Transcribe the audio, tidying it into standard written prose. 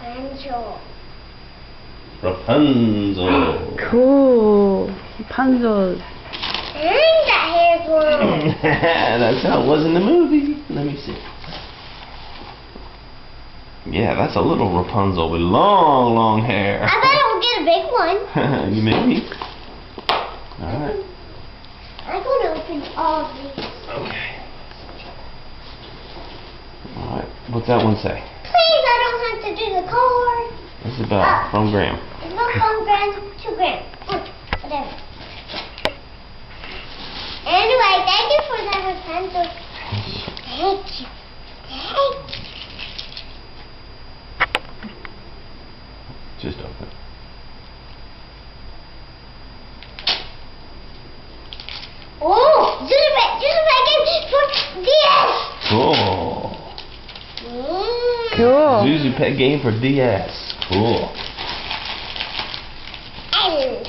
Rapunzel. Rapunzel. Cool. Rapunzel. And that hair's long. That's how it was in the movie. Let me see. Yeah, that's a little Rapunzel with long, long hair. I bet I'll get a big one. You maybe. Alright. I'm going to open all of these. Okay. Alright. What's that one say? Please, I don't have to do the card. It's about from Graham. It's not from Graham to Graham. Whatever. Anyway, thank you for that Rapunzel. Thank you. Thank you. Just open. Oh, Zuzu Pet game for DS. Cool. Cool. Zuzu Pet game for DS. Cool. And